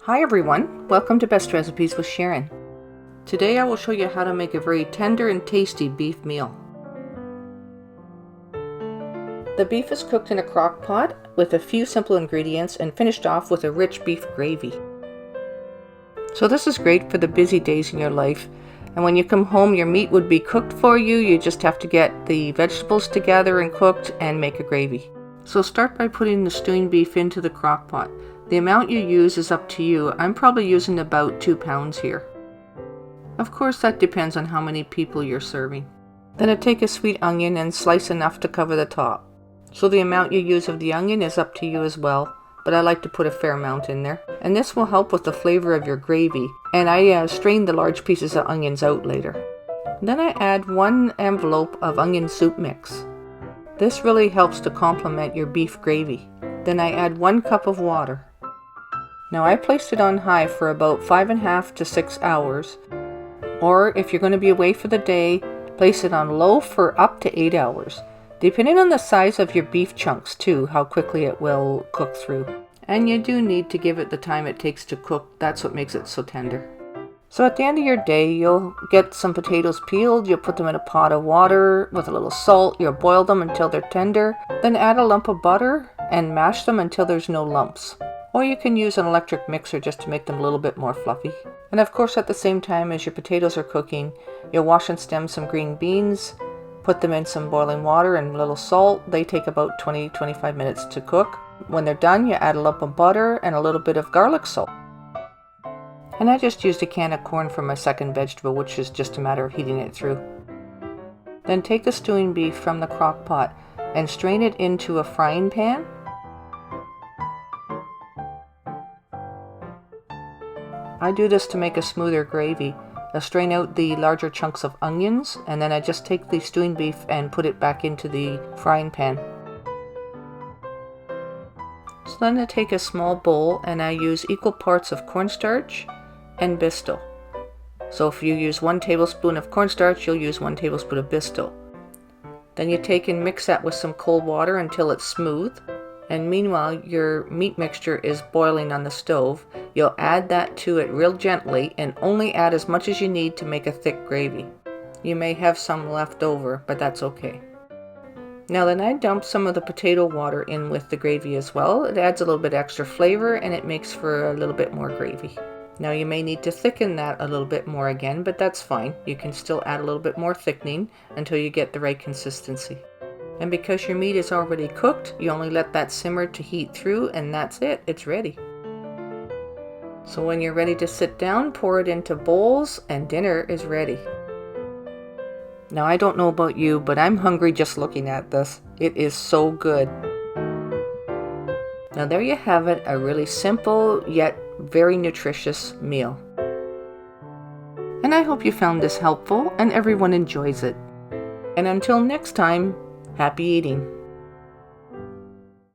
Hi everyone, welcome to Best Recipes with Sharon. Today I will show you how to make a very tender and tasty beef meal. The beef is cooked in a crock pot with a few simple ingredients and finished off with a rich beef gravy. So this is great for the busy days in your life, and when you come home your meat would be cooked for you. You just have to get the vegetables together and cooked and make a gravy. So start by putting the stewing beef into the crock pot. The amount you use is up to you. I'm probably using about 2 pounds here. Of course that depends on how many people you're serving. Then I take a sweet onion and slice enough to cover the top. So the amount you use of the onion is up to you as well, but I like to put a fair amount in there. And this will help with the flavor of your gravy. And I strain the large pieces of onions out later. Then I add 1 envelope of onion soup mix. This really helps to complement your beef gravy. Then I add 1 cup of water. Now I placed it on high for about 5.5 to 6 hours, or if you're going to be away for the day, place it on low for up to 8 hours, depending on the size of your beef chunks too, how quickly it will cook through. And you do need to give it the time it takes to cook. That's what makes it so tender. So at the end of your day, you'll get some potatoes peeled, you'll put them in a pot of water with a little salt, you'll boil them until they're tender, then add a lump of butter and mash them until there's no lumps. Or you can use an electric mixer just to make them a little bit more fluffy. And of course at the same time as your potatoes are cooking, you'll wash and stem some green beans, put them in some boiling water and a little salt. They take about 20-25 minutes to cook. When they're done, you add a lump of butter and a little bit of garlic salt. And I just used a can of corn for my second vegetable, which is just a matter of heating it through. Then take the stewing beef from the crock pot and strain it into a frying pan. I do this to make a smoother gravy. I strain out the larger chunks of onions, and then I just take the stewing beef and put it back into the frying pan. So then I take a small bowl and I use equal parts of cornstarch and Bisto. So if you use 1 tablespoon of cornstarch, you'll use 1 tablespoon of Bisto. Then you take and mix that with some cold water until it's smooth. And meanwhile, your meat mixture is boiling on the stove. You'll add that to it real gently and only add as much as you need to make a thick gravy. You may have some left over, but that's okay. Now then I dump some of the potato water in with the gravy as well. It adds a little bit extra flavor and it makes for a little bit more gravy. Now you may need to thicken that a little bit more again, but that's fine. You can still add a little bit more thickening until you get the right consistency. And because your meat is already cooked, you only let that simmer to heat through and that's it, it's ready. So when you're ready to sit down, pour it into bowls and dinner is ready. Now I don't know about you, but I'm hungry just looking at this. It is so good. Now there you have it, a really simple yet very nutritious meal. And I hope you found this helpful and everyone enjoys it. And until next time, happy eating.